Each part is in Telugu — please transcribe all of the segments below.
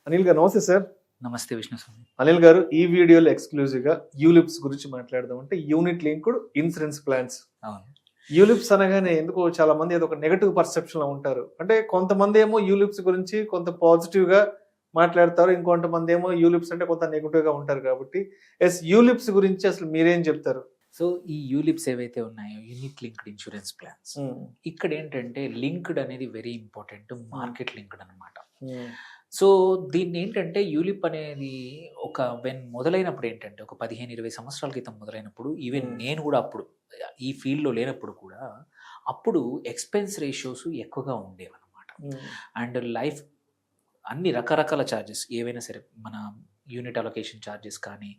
అనిల్ గారు నమస్తే సార్. నమస్తే విష్ణుస్వామి. అనిల్ గారు ఈ వీడియోలో ఎక్స్క్లూజివ్ గా యూలిప్స్ గురించి మాట్లాడదాం. అంటే యూనిట్ లింక్డ్ ఇన్సూరెన్స్ ప్లాన్స్. అవును. యూలిప్స్ అనగానే ఎందుకో చాలా మంది అది ఒక నెగటివ్ పర్సెప్షన్ లో ఉంటారు. అంటే కొంతమంది ఏమో యూలిప్స్ గురించి కొంత పాజిటివ్ గా మాట్లాడతారు, ఇంకొంతమంది ఏమో యూలిప్స్ అంటే కొంత నెగటివ్ గా ఉంటారు. కాబట్టి యూలిప్స్ గురించి అసలు మీరేం చెప్తారు? సో ఈ యూలిప్స్ ఏవైతే ఉన్నాయో యూనిట్ లింక్డ్ ఇన్సూరెన్స్ ప్లాన్స్, ఇక్కడ ఏంటంటే లింక్డ్ అనేది వెరీ ఇంపార్టెంట్, మార్కెట్ లింక్డ్ అనమాట. సో దీన్ని ఏంటంటే యూలిప్ అనేది మొదలైనప్పుడు ఏంటంటే ఒక 15-20 సంవత్సరాల క్రితం మొదలైనప్పుడు, ఈవెన్ నేను కూడా అప్పుడు ఈ ఫీల్డ్లో లేనప్పుడు కూడా అప్పుడు ఎక్స్పెన్స్ రేషియోస్ ఎక్కువగా ఉండేవి అనమాట. అండ్ లైఫ్ అన్ని రకరకాల ఛార్జెస్ ఏవైనా సరే, మన యూనిట్ అలొకేషన్ ఛార్జెస్ కానీ,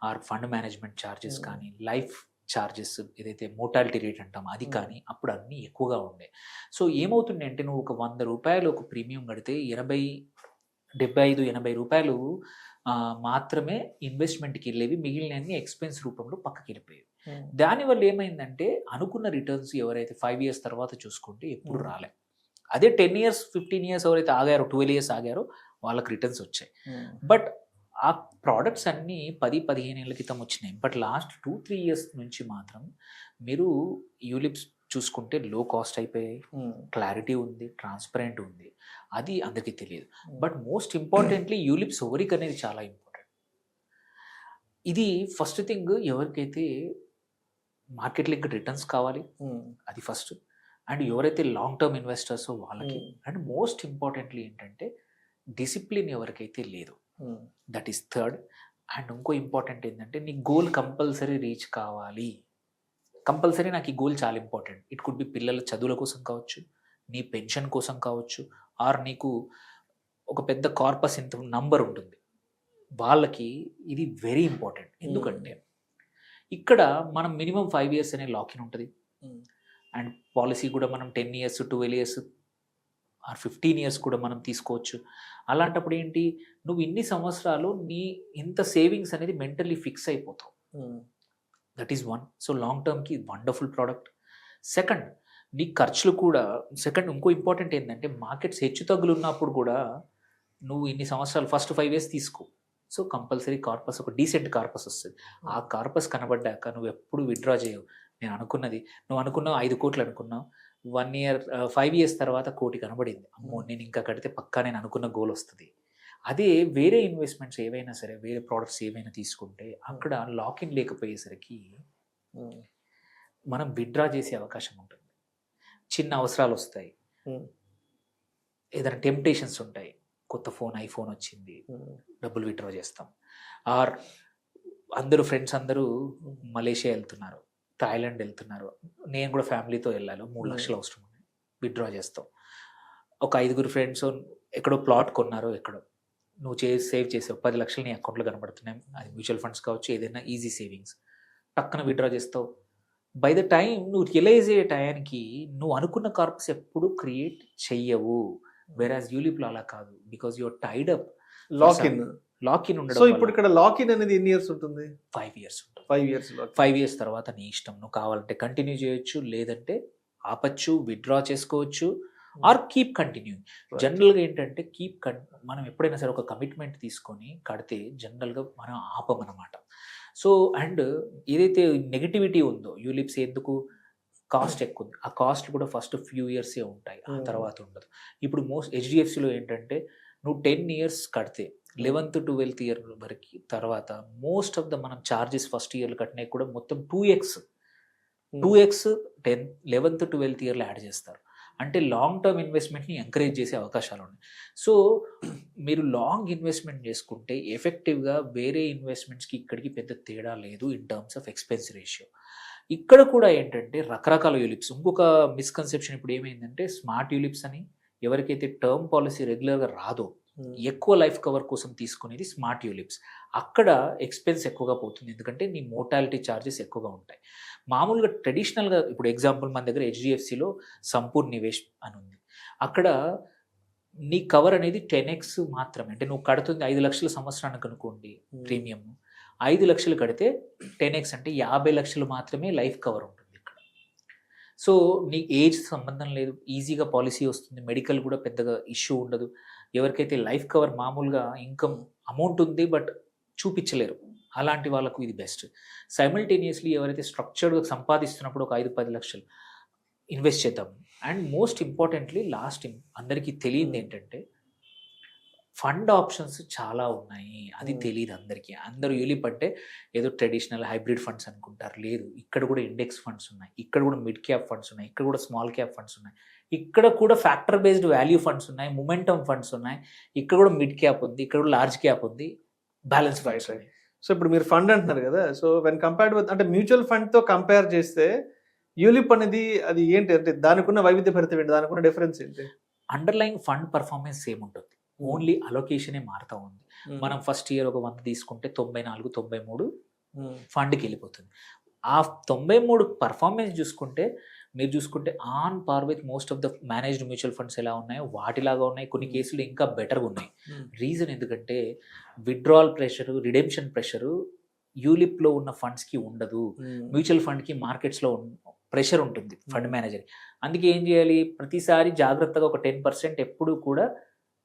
ఆర్ ఫండ్ మేనేజ్మెంట్ ఛార్జెస్ కానీ, లైఫ్ ఛార్జెస్ ఏదైతే మోర్టాలిటీ రేట్ అంటాం అది కానీ, అప్పుడు అన్నీ ఎక్కువగా ఉండే. సో ఏమవుతుంది అంటే, నువ్వు ఒక 100 రూపాయలు ఒక ప్రీమియం కడితే 75-80 రూపాయలు మాత్రమే ఇన్వెస్ట్మెంట్కి వెళ్ళేవి, మిగిలినన్ని ఎక్స్పెన్స్ రూపంలో పక్కకి వెళ్ళిపోయేవి. దానివల్ల ఏమైందంటే, అనుకున్న రిటర్న్స్ ఎవరైతే 5 years తర్వాత చూసుకుంటే ఎప్పుడు రాలే. అదే 10 years 15 years ఎవరైతే ఆగారో, 12 years ఆగారో వాళ్ళకి రిటర్న్స్ వచ్చాయి. బట్ ఆ ప్రోడక్ట్స్ అన్నీ 10-15 ఏళ్ళ క్రితం వచ్చినాయి. బట్ లాస్ట్ 2-3 years నుంచి మాత్రం మీరు యూలిప్స్ చూసుకుంటే లో కాస్ట్ అయిపోయాయి, క్లారిటీ ఉంది, ట్రాన్స్పరెంట్ ఉంది. అది అందరికీ తెలియదు. బట్ మోస్ట్ ఇంపార్టెంట్లీ యూలిప్స్ ఎవరికి అనేది చాలా ఇంపార్టెంట్. ఇది ఫస్ట్ థింగ్, ఎవరికైతే మార్కెట్ లింక్ రిటర్న్స్ కావాలి అది ఫస్ట్. అండ్ ఎవరైతే లాంగ్ టర్మ్ ఇన్వెస్టర్స్ వాళ్ళకి. అండ్ మోస్ట్ ఇంపార్టెంట్లీ ఏంటంటే డిసిప్లిన్ ఎవరికైతే లేదు, దట్ ఈస్ థర్డ్. అండ్ ఇంకో ఇంపార్టెంట్ ఏంటంటే, నీ గోల్ కంపల్సరీ రీచ్ కావాలి. కంపల్సరీ నాకు ఈ గోల్ చాలా ఇంపార్టెంట్. ఇట్ కుడ్ బి పిల్లల చదువుల కోసం కావచ్చు, నీ పెన్షన్ కోసం కావచ్చు, ఆర్ నీకు ఒక పెద్ద కార్పస్ ఇంత నంబర్ ఉంటుంది, వాళ్ళకి ఇది వెరీ ఇంపార్టెంట్. ఎందుకంటే ఇక్కడ మనం మినిమం 5 years అనే లాకిన్ ఉంటుంది. అండ్ పాలసీ కూడా మనం 10 years 12 years ఆర్ 15 years కూడా మనం తీసుకోవచ్చు. అలాంటప్పుడు ఏంటి, నువ్వు ఇన్ని సంవత్సరాలు నీ ఇంత సేవింగ్స్ అనేది మెంటల్లీ ఫిక్స్ అయిపోతావు. That is one. So long టర్మ్కి వండర్ఫుల్ ప్రోడక్ట్. సెకండ్, నీ ఖర్చులు కూడా. ఇంకో ఇంపార్టెంట్ ఏంటంటే, మార్కెట్స్ హెచ్చు తగ్గులు ఉన్నప్పుడు కూడా నువ్వు ఇన్ని సంవత్సరాలు ఫస్ట్ 5 years తీసుకో. సో కంపల్సరీ కార్పస్, ఒక డీసెంట్ కార్పస్ వస్తుంది. ఆ కార్పస్ కనబడ్డాక నువ్వు ఎప్పుడు విత్డ్రా చేయవు. నువ్వు అనుకున్నావు 5 కోట్లు అనుకున్నావు, 5 years తర్వాత 1 కోటి కనబడింది. అమ్మో, నేను ఇంకా కడితే పక్కా నేను అనుకున్న గోల్ వస్తుంది. అదే వేరే ఇన్వెస్ట్మెంట్స్ ఏవైనా సరే, వేరే ప్రోడక్ట్స్ ఏవైనా తీసుకుంటే అక్కడ లాకిన్ లేకపోయేసరికి మనం విత్డ్రా చేసే అవకాశం ఉంటుంది. చిన్న అవసరాలు వస్తాయి, ఏదైనా టెంప్టేషన్స్ ఉంటాయి. కొత్త ఐఫోన్ వచ్చింది, డబ్బులు విత్డ్రా చేస్తాం. ఆర్ ఫ్రెండ్స్ అందరూ మలేషియా వెళ్తున్నారు, థాయిలాండ్ వెళ్తున్నారు, నేను కూడా ఫ్యామిలీతో వెళ్ళాలి, 3 లక్షలు అవసరం ఉంది, విత్డ్రా చేస్తాం. ఒక 5 ఫ్రెండ్స్ ఎక్కడో ప్లాట్ కొన్నారో, ఎక్కడో నువ్వు సేవ్ చేసావు 10 లక్షలు నీ అకౌంట్లో కనబడుతున్నాయి. అది మ్యూచువల్ ఫండ్స్ కావచ్చు, ఏదైనా ఈజీ సేవింగ్స్, టక్కున విత్డ్రా చేస్తావు. బై ద టైం నువ్వు రియలైజ్ అయ్యే టయానికి నువ్వు అనుకున్న కార్పస్ ఎప్పుడు క్రియేట్ చెయ్యవు. వెరాజ్ యూలిప్లో అలా కాదు, because your tied up. Lock-in ఉండడం. సో ఇప్పుడు ఇక్కడ లాకిన్ అనేది ఎన్ని ఇయర్స్ ఉంటుంది? 5 years ఉంటుంది. 5 years తర్వాత నీ ఇష్టం, నువ్వు కావాలంటే కంటిన్యూ చేయొచ్చు, లేదంటే ఆపచ్చు, విత్డ్రా చేసుకోవచ్చు, ఆర్ కీప్ కంటిన్యూ. జనరల్గా ఏంటంటే మనం ఎప్పుడైనా సరే ఒక కమిట్మెంట్ తీసుకొని కడితే జనరల్గా మనం ఆపమన్నమాట. సో అండ్ ఏదైతే నెగిటివిటీ ఉందో యూలిప్స్, ఎందుకు కాస్ట్ ఎక్కువ ఉంది, ఆ కాస్ట్ కూడా ఫస్ట్ ఫ్యూ ఇయర్సే ఉంటాయి, ఆ తర్వాత ఉండదు. ఇప్పుడు హెచ్డిఎఫ్సిలో ఏంటంటే, నువ్వు 10 years కడితే 11th 12th year వరకు తర్వాత మోస్ట్ ఆఫ్ ద మనం ఛార్జెస్ ఫస్ట్ ఇయర్లో కట్టినవి కూడా మొత్తం 2x 11th 12th yearలో యాడ్ చేస్తారు. అంటే లాంగ్ టర్మ్ ఇన్వెస్ట్మెంట్ని ఎంకరేజ్ చేసే అవకాశాలు ఉన్నాయి. సో మీరు లాంగ్ ఇన్వెస్ట్మెంట్ చేసుకుంటే ఎఫెక్టివ్గా వేరే ఇన్వెస్ట్మెంట్స్కి ఇక్కడికి పెద్ద తేడా లేదు in terms of expense ratio. ఇక్కడ కూడా ఏంటంటే రకరకాల యూలిప్స్. ఇంకొక మిస్కన్సెప్షన్ ఇప్పుడు ఏమైందంటే, స్మార్ట్ యూలిప్స్ అని, ఎవరికైతే టర్మ్ పాలసీ రెగ్యులర్గా రాదో, ఎక్కువ లైఫ్ కవర్ కోసం తీసుకునేది స్మార్ట్ యూలిప్స్. అక్కడ ఎక్స్పెన్స్ ఎక్కువగా పోతుంది, ఎందుకంటే నీ మోర్టాలిటీ ఛార్జెస్ ఎక్కువగా ఉంటాయి. మామూలుగా ట్రెడిషనల్గా ఇప్పుడు ఎగ్జాంపుల్ మన దగ్గర హెచ్డిఎఫ్సిలో సంపూర్ణ నివేష్ అని ఉంది. అక్కడ నీ కవర్ అనేది 10x మాత్రమే. అంటే నువ్వు కడుతుంది 5 లక్షల సంవత్సరానికి అనుకోండి ప్రీమియం, 5 లక్షలు కడితే 10x అంటే 50 లక్షలు మాత్రమే లైఫ్ కవర్ ఉంటుంది ఇక్కడ. సో నీ ఏజ్ సంబంధం లేదు, ఈజీగా పాలసీ వస్తుంది, మెడికల్ కూడా పెద్దగా ఇష్యూ ఉండదు. ఎవరికైతే లైఫ్ కవర్ మామూలుగా ఇన్కమ్ అమౌంట్ ఉంది బట్ చూపించలేరు, అలాంటి వాళ్ళకు ఇది బెస్ట్. సైమల్టేనియస్లీ ఎవరైతే స్ట్రక్చర్డ్గా సంపాదిస్తున్నప్పుడు ఒక 5-10 లక్షలు ఇన్వెస్ట్ చేద్దాం. అండ్ మోస్ట్ ఇంపార్టెంట్లీ లాస్ట్ అందరికీ తెలియదు ఏంటంటే ఫండ్ ఆప్షన్స్ చాలా ఉన్నాయి, అది తెలియదు అందరికీ. అందరూ యూలిప్ అంటే ఏదో ట్రెడిషనల్ హైబ్రిడ్ ఫండ్స్ అనుకుంటారు, లేదు, ఇక్కడ కూడా ఇండెక్స్ ఫండ్స్ ఉన్నాయి, ఇక్కడ కూడా మిడ్ క్యాప్ ఫండ్స్ ఉన్నాయి, ఇక్కడ కూడా స్మాల్ క్యాప్ ఫండ్స్ ఉన్నాయి, ఇక్కడ కూడా ఫ్యాక్టర్ బేస్డ్ వాల్యూ ఫండ్స్ ఉన్నాయి, మొమెంటమ్ ఫండ్స్ ఉన్నాయి, ఇక్కడ కూడా మిడ్ క్యాప్ ఉంది, ఇక్కడ కూడా లార్జ్ క్యాప్ ఉంది, బ్యాలెన్స్ ఫండ్స్ ఉన్నాయి. సో ఇప్పుడు మీరు ఫండ్ అంటున్నారు కదా, సో వెన్ కంపేర్డ్ విత్ అంటే మ్యూచువల్ ఫండ్ తో కంపేర్ చేస్తే యూలిప్ అనేది అది ఏంటి అంటే దానికి ఉన్న వైవిధ్య భరితం ఏంటి, దానికి ఉన్న డిఫరెన్స్ ఏంటి? అండర్లైన్ ఫండ్ పర్ఫార్మెన్స్ సేమ్ ఉంటుంది, ఓన్లీ అలొకేషనే మారుతూ ఉంది. మనం ఫస్ట్ ఇయర్ ఒక 100 తీసుకుంటే 94-93 ఫండ్కి వెళ్ళిపోతుంది. ఆ 93 పర్ఫార్మెన్స్ చూసుకుంటే మీరు చూసుకుంటే on par with most of the managed mutual funds ఎలా ఉన్నాయో వాటిలాగా ఉన్నాయి, కొన్ని కేసులు ఇంకా బెటర్గా ఉన్నాయి. రీజన్ ఎందుకంటే విత్డ్రాల్ ప్రెషరు, రిడెంప్షన్ ప్రెషరు యూలిప్లో ఉన్న ఫండ్స్కి ఉండదు, మ్యూచువల్ ఫండ్కి మార్కెట్స్లో ప్రెషర్ ఉంటుంది ఫండ్ మేనేజర్. అందుకే ఏం చేయాలి, ప్రతిసారి జాగ్రత్తగా ఒక 10% ఎప్పుడు కూడా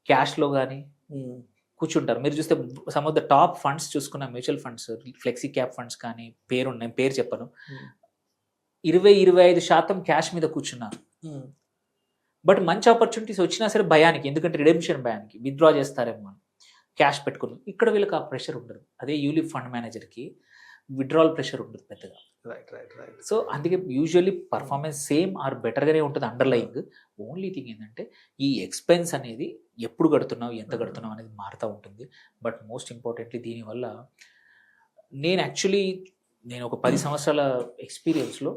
క్యాష్లో కానీ కూర్చుంటారు. మీరు చూస్తే some of the top funds చూసుకున్న mutual funds, flexi cap funds కానీ పేరున్నాయి, పేరు చెప్పను, 20-25% క్యాష్ మీద కూర్చున్నారు. బట్ మంచి ఆపర్చునిటీస్ వచ్చినా సరే భయానికి, ఎందుకంటే రిడెంప్షన్ భయానికి విత్డ్రా చేస్తారేమో అని క్యాష్ పెట్టుకుని. ఇక్కడ వీళ్ళకి ఆ ప్రెషర్ ఉండదు. అదే యూలిప్ ఫండ్ మేనేజర్కి విత్డ్రాల్ ప్రెషర్ ఉండదు పెద్దగా. సో అందుకే యూజువల్లీ పర్ఫార్మెన్స్ సేమ్ ఆర్ బెటర్గానే ఉంటుంది అండర్లయింగ్. ఓన్లీ థింగ్ ఏంటంటే ఈ ఎక్స్పెన్స్ అనేది ఎప్పుడు కడుతున్నావు, ఎంత కడుతున్నావు అనేది మారుతూ ఉంటుంది. బట్ మోస్ట్ ఇంపార్టెంట్లీ దీనివల్ల నేను ఒక 10 సంవత్సరాల ఎక్స్పీరియన్స్లో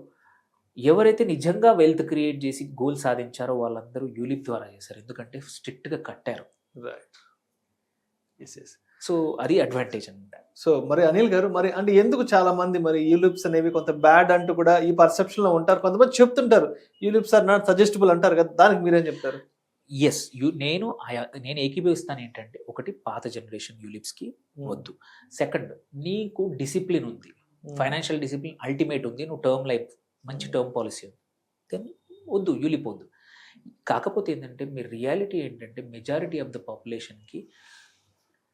ఎవరైతే నిజంగా వెల్త్ క్రియేట్ చేసి గోల్ సాధించారో వాళ్ళందరూ యూలిప్ ద్వారా చేశారు, ఎందుకంటే స్ట్రిక్ట్గా కట్టారు. సో అది అడ్వాంటేజ్ అనమాట. సో మరి అనిల్ గారు, మరి అంటే ఎందుకు చాలా మంది మరి యూలిప్స్ అనేవి కొంత బ్యాడ్ అంటూ కూడా ఈ పర్సెప్షన్ లో ఉంటారు, కొంతమంది చెప్తుంటారు యూలిప్స్ ఆర్ నాట్ సజెస్టబుల్ అంటారు కదా, దానికి మీరేం చెప్తారు? ఎస్, నేను ఏకీభవిస్తాను. ఏంటంటే ఒకటి, పాత జనరేషన్ యూలిప్స్కి వద్దు. సెకండ్, నీకు డిసిప్లిన్ ఉంది, ఫైనాన్షియల్ డిసిప్లిన్ అల్టిమేట్ ఉంది, నువ్వు టర్మ్ లైఫ్ మంచి టర్మ్ పాలసీ ఉంది, దెన్ వద్దు, యూలిప్ వద్దు. కాకపోతే ఏంటంటే మీరు రియాలిటీ ఏంటంటే మెజారిటీ ఆఫ్ ద పాపులేషన్కి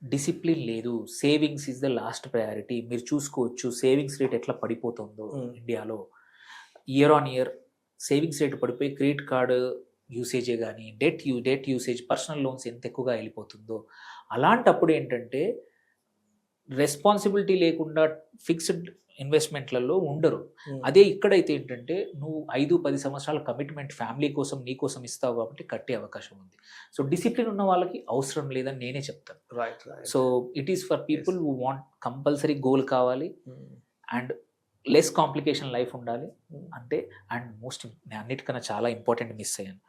డిసిప్లిన్ లేదు, savings is the last priority. మీరు చూసుకోవచ్చు సేవింగ్స్ రేట్ ఎట్లా పడిపోతుందో ఇండియాలో. Year on year savings rate పడిపోయి క్రెడిట్ కార్డు యూసేజే కానీ డెట్ యూసేజ్, పర్సనల్ లోన్స్ ఎంత ఎక్కువగా వెళ్ళిపోతుందో. అలాంటప్పుడు ఏంటంటే రెస్పాన్సిబిలిటీ లేకుండా ఫిక్స్డ్ ఇన్వెస్ట్మెంట్లలో ఉండరు. అదే ఇక్కడైతే ఏంటంటే నువ్వు 5-10 సంవత్సరాల కమిట్మెంట్ ఫ్యామిలీ కోసం నీ కోసం ఇస్తావు కాబట్టి కట్టే అవకాశం ఉంది. సో డిసిప్లిన్ ఉన్న వాళ్ళకి అవసరం లేదని నేనే చెప్తాను. So it is for people who want compulsory goal కావాలి అండ్ లెస్ కాంప్లికేషన్ లైఫ్ ఉండాలి అంటే. అండ్ మోస్ట్ అన్నిటికన్నా చాలా ఇంపార్టెంట్ మిస్ అయ్యాను,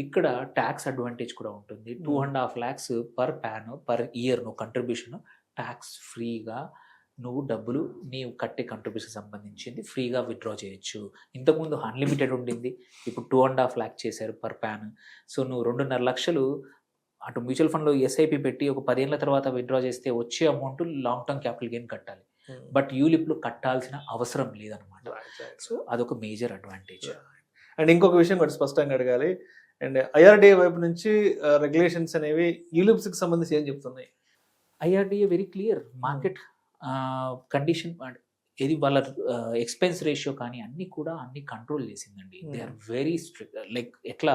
ఇక్కడ ట్యాక్స్ అడ్వాంటేజ్ కూడా ఉంటుంది. 2.5 lakhs పర్ ఇయర్ నువ్వు కంట్రిబ్యూషన్ ట్యాక్స్ ఫ్రీగా, నువ్వు డబ్బులు నీవు కట్టే కంట్రిబ్యూషన్ సంబంధించింది ఫ్రీగా విత్డ్రా చేయొచ్చు. ఇంతకుముందు అన్లిమిటెడ్ ఉండింది, ఇప్పుడు 2.5 lakh చేశారు పర్ ప్యాన్. సో నువ్వు 2.5 లక్షలు అటు మ్యూచువల్ ఫండ్లో ఎస్ఐపి పెట్టి ఒక 10 ఏళ్ళ తర్వాత విత్డ్రా చేస్తే వచ్చే amount long term capital gain కట్టాలి. బట్ యూలిప్లో కట్టాల్సిన అవసరం లేదనమాట. సో అదొక మేజర్ అడ్వాంటేజ్. అండ్ ఇంకొక విషయం కూడా స్పష్టంగా అడగాలి, అండ్ ఐఆర్డిఏ వైపు నుంచి రెగ్యులేషన్స్ అనేవి యూలిప్స్కి సంబంధించి ఏం చెప్తున్నాయి? IRDA very clear, market condition ఏది వాళ్ళ ఎక్స్పెన్స్ రేషియో కానీ అన్ని కంట్రోల్ చేసిందండి. They are very strict. Like ఎట్లా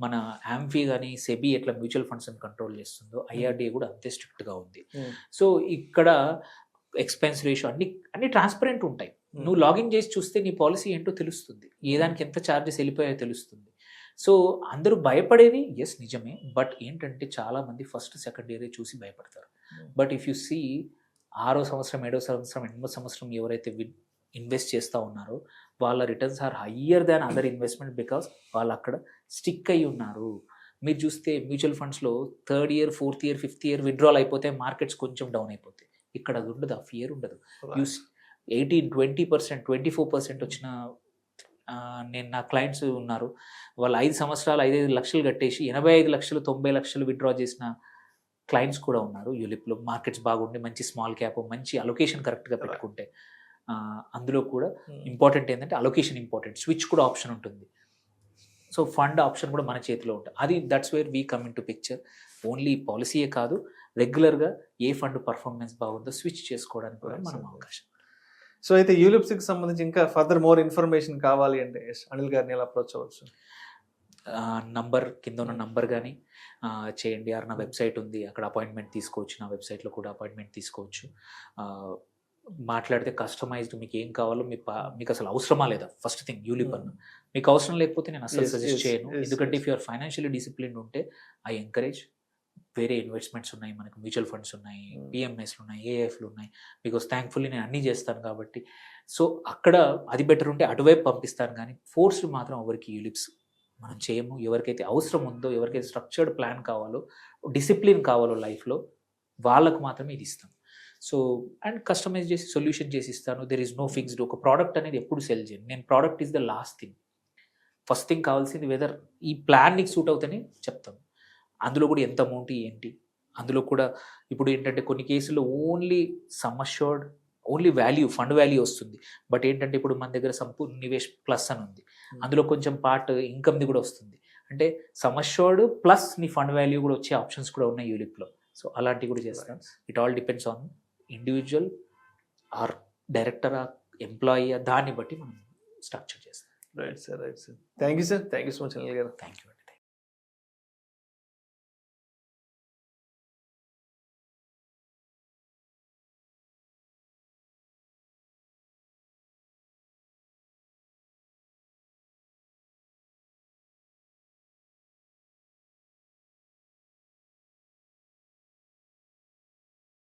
మన ఆంఫీ కానీ సెబీ ఎట్లా మ్యూచువల్ ఫండ్స్ అని కంట్రోల్ చేస్తుందో ఐఆర్డిఏ కూడా అంతే స్ట్రిక్ట్గా ఉంది. సో ఇక్కడ ఎక్స్పెన్స్ రేషియో అన్ని ట్రాన్స్పరెంట్ ఉంటాయి. నువ్వు లాగిన్ చేసి చూస్తే నీ పాలసీ ఏంటో తెలుస్తుంది, ఏ దానికి ఎంత ఛార్జెస్ వెళ్ళిపోయాయో తెలుస్తుంది. సో అందరూ భయపడేది ఎస్ నిజమే, బట్ ఏంటంటే చాలామంది ఫస్ట్ సెకండ్ ఇయరే చూసి భయపడతారు. బట్ ఇఫ్ యు సీ 6వ సంవత్సరం 7వ సంవత్సరం 8వ సంవత్సరం ఎవరైతే ఇన్వెస్ట్ చేస్తూ ఉన్నారో వాళ్ళ returns are higher than other investment, because వాళ్ళు అక్కడ స్టిక్ అయి ఉన్నారు. మీరు చూస్తే మ్యూచువల్ ఫండ్స్లో 3rd year 4th year 5th year withdrawal అయిపోతే మార్కెట్స్ కొంచెం డౌన్ అయిపోతాయి. ఇక్కడ అది ఉండదు, ఆ ఫియర్ ఉండదు. 18-20% 24% వచ్చిన నేను నా క్లయింట్స్ ఉన్నారు, వాళ్ళు 5 సంవత్సరాలు 5 లక్షలు కట్టేసి 85 లక్షలు 90 లక్షలు విత్డ్రా చేసిన క్లయింట్స్ కూడా ఉన్నారు యూలిప్లో. మార్కెట్స్ బాగుండి మంచి స్మాల్ క్యాప్ మంచి అలొకేషన్ కరెక్ట్గా పెట్టుకుంటే. అందులో కూడా ఇంపార్టెంట్ ఏంటంటే అలొకేషన్ ఇంపార్టెంట్, స్విచ్ కూడా ఆప్షన్ ఉంటుంది. సో ఫండ్ ఆప్షన్ కూడా మన చేతిలో ఉంటుంది. అది that's where we come in to picture. Only పాలసీయే కాదు, రెగ్యులర్గా ఏ ఫండ్ పర్ఫార్మెన్స్ బాగుందో స్విచ్ చేసుకోవడానికి కూడా మనం అవకాశం. సో అయితే యూలిప్స్కి సంబంధించి ఇంకా ఫర్దర్ మోర్ ఇన్ఫర్మేషన్ కావాలి అంటే అనిల్ గారిని ఎలా అప్రోచ్ అవ్వచ్చు? నంబర్ కింద ఉన్న నంబర్ కానీ చేయండి, నా వెబ్సైట్ ఉంది, అక్కడ అపాయింట్మెంట్ తీసుకోవచ్చు, నా వెబ్సైట్లో కూడా అపాయింట్మెంట్ తీసుకోవచ్చు. మాట్లాడితే కస్టమైజ్డ్ మీకు ఏం కావాలో మీకు అసలు అవసరమా లేదా, ఫస్ట్ థింగ్ యూలిప్ అన్న మీకు అవసరం లేకపోతే నేను అసలు సజెస్ట్ చేయను. ఎందుకంటే ఇఫ్ యూఆర్ ఫైనాన్షియలీ డిసిప్లిన్ ఉంటే ఐ ఎంకరేజ్. వేరే ఇన్వెస్ట్మెంట్స్ ఉన్నాయి, మనకు మ్యూచువల్ ఫండ్స్ ఉన్నాయి, పిఎంఎస్లు ఉన్నాయి, ఏఎఫ్లు ఉన్నాయి, బికాస్ థ్యాంక్ఫుల్లీ నేను అన్నీ చేస్తాను కాబట్టి. సో అక్కడ అది బెటర్ ఉంటే అటువైపు పంపిస్తాను, కానీ ఫోర్స్డ్ మాత్రం ఎవరికి యూలిప్స్ మనం చేయము. ఎవరికైతే అవసరం ఉందో, ఎవరికైతే స్ట్రక్చర్డ్ ప్లాన్ కావాలో, డిసిప్లిన్ కావాలో లైఫ్లో, వాళ్ళకు మాత్రమే ఇది ఇస్తాం. సో అండ్ కస్టమైజ్ చేసి సొల్యూషన్ చేసి ఇస్తాను. There is no fixed. ఒక ప్రోడక్ట్ అనేది ఎప్పుడు సెల్ చేయను నేను. Product is the last thing. First thing కావాల్సింది వెదర్ ఈ ప్లాన్ నీకు సూట్ అవుతానే చెప్తాను. అందులో కూడా ఎంత అమౌంట్ ఏంటి, అందులో కూడా ఇప్పుడు ఏంటంటే కొన్ని కేసుల్లో only sum assured, only value, fund value వస్తుంది. బట్ ఏంటంటే ఇప్పుడు మన దగ్గర సంపూర్ణ నివేష్ ప్లస్ అని ఉంది, అందులో కొంచెం పార్ట్ ఇన్కమ్ది కూడా వస్తుంది. అంటే సమ్ అష్యూర్డ్ ప్లస్ నీ ఫండ్ వాల్యూ కూడా వచ్చే ఆప్షన్స్ కూడా ఉన్నాయి యూలిప్లో. సో అలాంటివి కూడా చేస్తాను. It all depends on individual or director or employee, దాన్ని బట్టి మనం స్ట్రక్చర్ చేస్తాం. Right sir, right sir. Thank you sir, thank you so much Anil garu. Thank you.